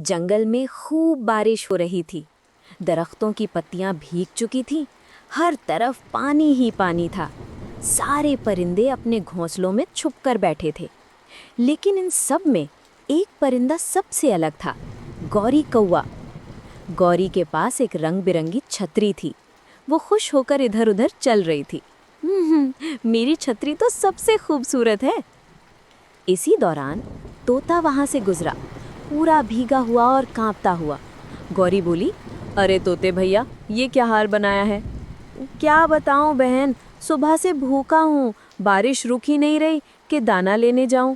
जंगल में खूब बारिश हो रही थी। दरख्तों की पत्तियां भीग चुकी थीं। हर तरफ पानी ही पानी था। सारे परिंदे अपने घोंसलों में छुपकर बैठे थे। लेकिन इन सब में एक परिंदा सबसे अलग था, गौरी कौवा। गौरी के पास एक रंग बिरंगी छतरी थी। वो खुश होकर इधर उधर चल रही थी। मेरी छतरी तो सबसे खूबसूरत है। इसी दौरान तोता वहां से गुजरा, पूरा भीगा हुआ और कांपता हुआ। गौरी बोली, अरे तोते भैया, ये क्या हाल बनाया है? क्या बताऊं बहन, सुबह से भूखा हूँ, बारिश रुक ही नहीं रही कि दाना लेने जाऊं।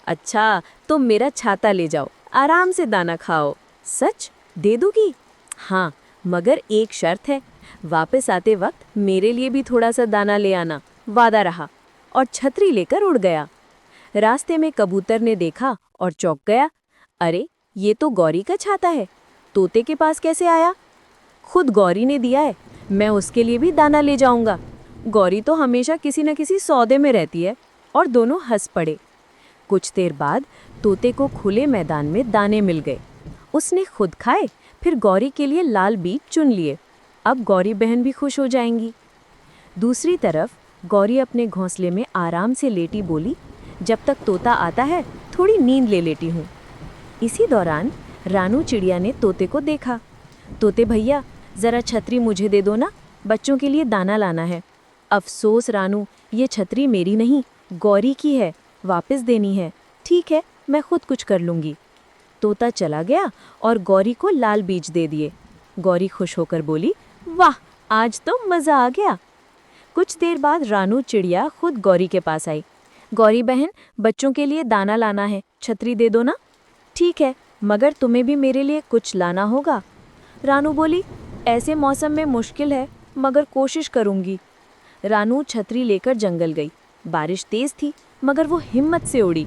अच्छा, तो मेरा छाता ले जाओ, आराम से दाना खाओ। सच दे दूंगी? हाँ, मगर एक शर्त है, वापस आते वक्त मेरे लिए भी थोड़ा सा दाना ले आना। वादा रहा। और छतरी लेकर उड़ गया। रास्ते में कबूतर ने देखा और चौंक गया। अरे, ये तो गौरी का छाता है, तोते के पास कैसे आया? खुद गौरी ने दिया है, मैं उसके लिए भी दाना ले जाऊंगा। गौरी तो हमेशा किसी न किसी सौदे में रहती है। और दोनों हंस पड़े। कुछ देर बाद तोते को खुले मैदान में दाने मिल गए। उसने खुद खाए, फिर गौरी के लिए लाल बीज चुन लिए। अब गौरी बहन भी खुश हो जाएंगी। दूसरी तरफ गौरी अपने घोंसले में आराम से लेटी बोली, जब तक तोता आता है थोड़ी नींद ले लेती हूँ। इसी दौरान रानू चिड़िया ने तोते को देखा। तोते भैया, ज़रा छतरी मुझे दे दो ना, बच्चों के लिए दाना लाना है। अफसोस रानू, ये छतरी मेरी नहीं, गौरी की है, वापस देनी है। ठीक है, मैं खुद कुछ कर लूँगी। तोता चला गया और गौरी को लाल बीज दे दिए। गौरी खुश होकर बोली, वाह, आज तो मज़ा आ गया। कुछ देर बाद रानू चिड़िया खुद गौरी के पास आई। गौरी बहन, बच्चों के लिए दाना लाना है, छतरी दे दो ना। ठीक है, मगर तुम्हें भी मेरे लिए कुछ लाना होगा। रानू बोली, ऐसे मौसम में मुश्किल है, मगर कोशिश करूंगी। रानू छतरी लेकर जंगल गई। बारिश तेज थी, मगर वो हिम्मत से उड़ी।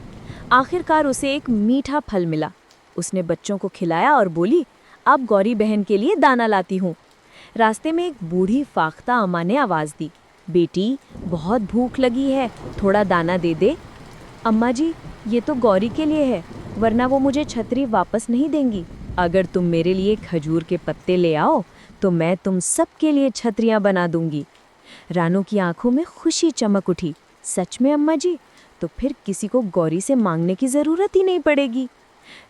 आखिरकार उसे एक मीठा फल मिला। उसने बच्चों को खिलाया और बोली, अब गौरी बहन के लिए दाना लाती हूँ। रास्ते में एक बूढ़ी फाख्ता अम्मा ने आवाज़ दी, बेटी, बहुत भूख लगी है, थोड़ा दाना दे दे। अम्मा जी, ये तो गौरी के लिए है, वरना वो मुझे छतरी वापस नहीं देंगी। अगर तुम मेरे लिए खजूर के पत्ते ले आओ तो मैं तुम सब के लिए छतरियाँ बना दूंगी। रानू की आंखों में खुशी चमक उठी। सच में अम्मा जी? तो फिर किसी को गौरी से मांगने की ज़रूरत ही नहीं पड़ेगी।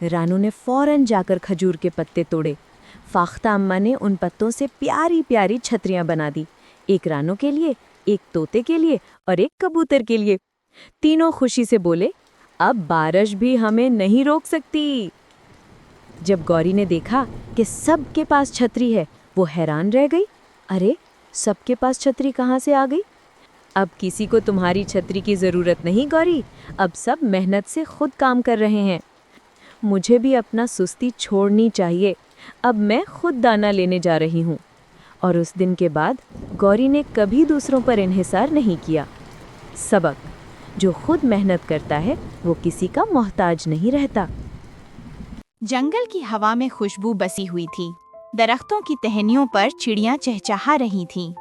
रानू ने फौरन जाकर खजूर के पत्ते तोड़े। फाख्ता अम्मा ने उन पत्तों से प्यारी प्यारी छतरियाँ बना दी, एक रानू के लिए, एक तोते के लिए और एक कबूतर के लिए। तीनों खुशी से बोले, अब बारिश भी हमें नहीं रोक सकती। जब गौरी ने देखा कि सबके पास छतरी है, वो हैरान रह गई। अरे, सबके पास छतरी कहाँ से आ गई? अब किसी को तुम्हारी छतरी की ज़रूरत नहीं गौरी, अब सब मेहनत से खुद काम कर रहे हैं। मुझे भी अपना सुस्ती छोड़नी चाहिए। अब मैं खुद दाना लेने जा रही हूँ। और उस दिन के बाद गौरी ने कभी दूसरों पर इन्हिसार नहीं किया। सबक, जो खुद मेहनत करता है वो किसी का मोहताज नहीं रहता। जंगल की हवा में खुशबू बसी हुई थी। दरख्तों की टहनियों पर चिड़ियां चहचहा रही थीं।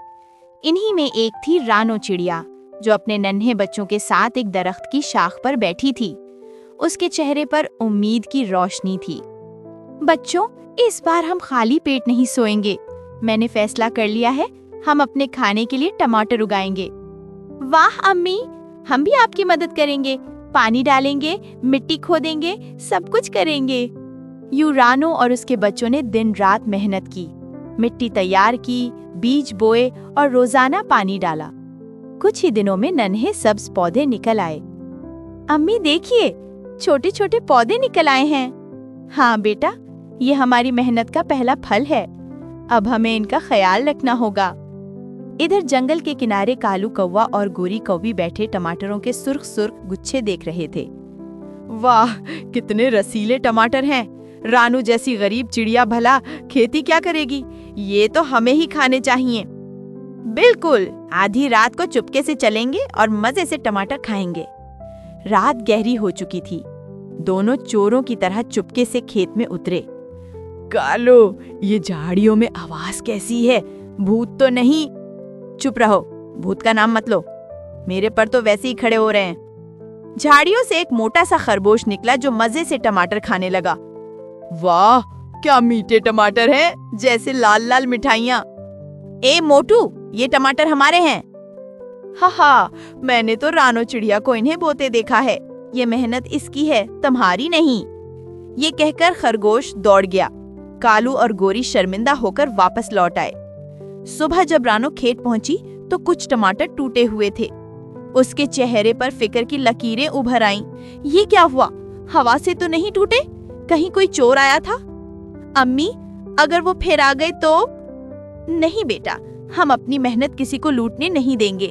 इन्हीं में एक थी रानो चिड़िया, जो अपने नन्हे बच्चों के साथ एक दरख्त की शाख पर बैठी थी। उसके चेहरे पर उम्मीद की रोशनी थी। बच्चों, इस बार हम खाली पेट नहीं सोएंगे। मैंने फैसला कर लिया है, हम अपने खाने के लिए टमाटर उगाएंगे। वाह अम्मी, हम भी आपकी मदद करेंगे, पानी डालेंगे, मिट्टी खोदेंगे, सब कुछ करेंगे। यूं रानो और उसके बच्चों ने दिन रात मेहनत की, मिट्टी तैयार की, बीज बोए और रोजाना पानी डाला। कुछ ही दिनों में नन्हे सब्ज पौधे निकल आए। अम्मी देखिए, छोटे छोटे पौधे निकल आए हैं। हाँ बेटा, ये हमारी मेहनत का पहला फल है। अब हमें इनका ख्याल रखना होगा। इधर जंगल के किनारे कालू कौवा और गोरी कौवी बैठे टमाटरों के सुर्ख सुर्ख गुच्छे देख रहे थे। वाह, कितने रसीले टमाटर हैं। रानू जैसी गरीब चिड़िया भला खेती क्या करेगी? ये तो हमें ही खाने चाहिए। बिल्कुल, आधी रात को चुपके से चलेंगे और मजे से टमाटर खाएंगे। रात गहरी हो चुकी थी। दोनों चोरों की तरह चुपके से खेत में उतरे। कालो, ये झाड़ियों में आवाज कैसी है? भूत तो नहीं? चुप रहो, भूत का नाम मत लो, मेरे पर तो वैसे ही खड़े हो रहे हैं। झाड़ियों से एक मोटा सा खरगोश निकला जो मजे से टमाटर खाने लगा। वाह, क्या मीठे टमाटर हैं, जैसे लाल लाल मिठाइयाँ। ए मोटू, ये टमाटर हमारे हैं। हा, मैंने तो रानो चिड़िया को इन्हें बोते देखा है। ये मेहनत इसकी है, तुम्हारी नहीं। ये कहकर खरगोश दौड़ गया। कालू और गोरी शर्मिंदा होकर वापस लौट आए। सुबह जब रानो खेत पहुंची तो कुछ टमाटर टूटे हुए थे। उसके चेहरे पर फिक्र की लकीरें उभर आईं। ये क्या हुआ? हवा से तो नहीं टूटे? कहीं कोई चोर आया था? अम्मी, अगर वो फिर आ गए तो? नहीं बेटा, हम अपनी मेहनत किसी को लूटने नहीं देंगे।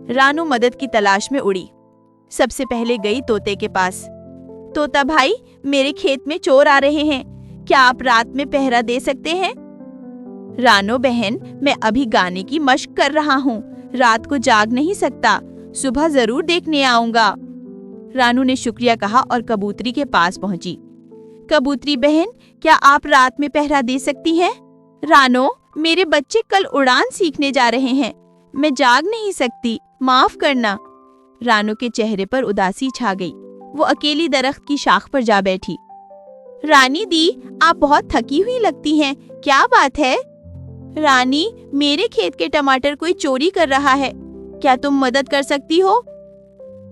रानू मदद की तलाश में उड़ी। सबसे पहले गई तोते के पास। तोता भाई, मेरे खेत में चोर आ रहे हैं, क्या आप रात में पहरा दे सकते हैं? रानो बहन, मैं अभी गाने की मशक कर रहा हूँ, रात को जाग नहीं सकता, सुबह जरूर देखने आऊंगा। रानू ने शुक्रिया कहा और कबूतरी के पास पहुंची। कबूतरी बहन, क्या आप रात में पहरा दे सकती हैं? रानो, मेरे बच्चे कल उड़ान सीखने जा रहे हैं, मैं जाग नहीं सकती, माफ करना। रानो के चेहरे पर उदासी छा गई। वो अकेली दरख्त की शाख पर जा बैठी। रानी दी, आप बहुत थकी हुई लगती हैं, क्या बात है? रानी, मेरे खेत के टमाटर कोई चोरी कर रहा है, क्या तुम मदद कर सकती हो?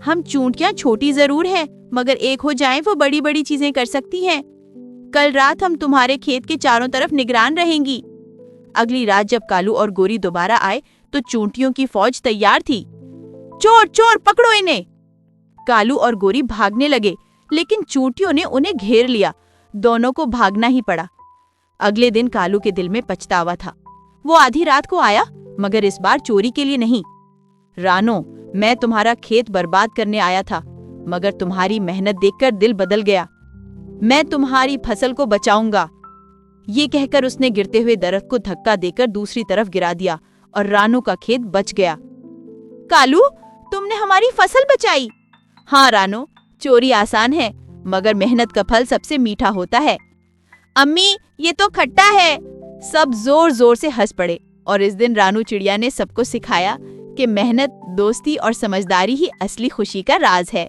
हम चूंटियां छोटी जरूर हैं, मगर एक हो जाएं वो बड़ी बड़ी चीजें कर सकती हैं। कल रात हम तुम्हारे खेत के चारों तरफ निगरान रहेंगी। अगली रात जब कालू और गोरी दोबारा आए तो चूंटियों की फौज तैयार थी। चोर चोर, पकड़ो इन्हें! कालू और गोरी भागने लगे, लेकिन चूंटियों ने उन्हें घेर लिया। दोनों को भागना ही पड़ा। अगले दिन कालू के दिल में पछतावा था। वो आधी रात को आया, मगर इस बार चोरी के लिए नहीं। रानो, मैं तुम्हारा खेत बर्बाद करने आया था, मगर तुम्हारी मेहनत देखकर दिल बदल गया। मैं तुम्हारी फसल को बचाऊंगा। ये कहकर उसने गिरते हुए दरख्त को धक्का देकर दूसरी तरफ गिरा दिया और रानो का खेत बच गया। कालू, तुमने हमारी फसल बचाई। हाँ रानो, चोरी आसान है, मगर मेहनत का फल सबसे मीठा होता है। अम्मी, ये तो खट्टा है। सब जोर जोर से हंस पड़े और इस दिन रानू चिड़िया ने सबको सिखाया कि मेहनत, दोस्ती और समझदारी ही असली खुशी का राज है।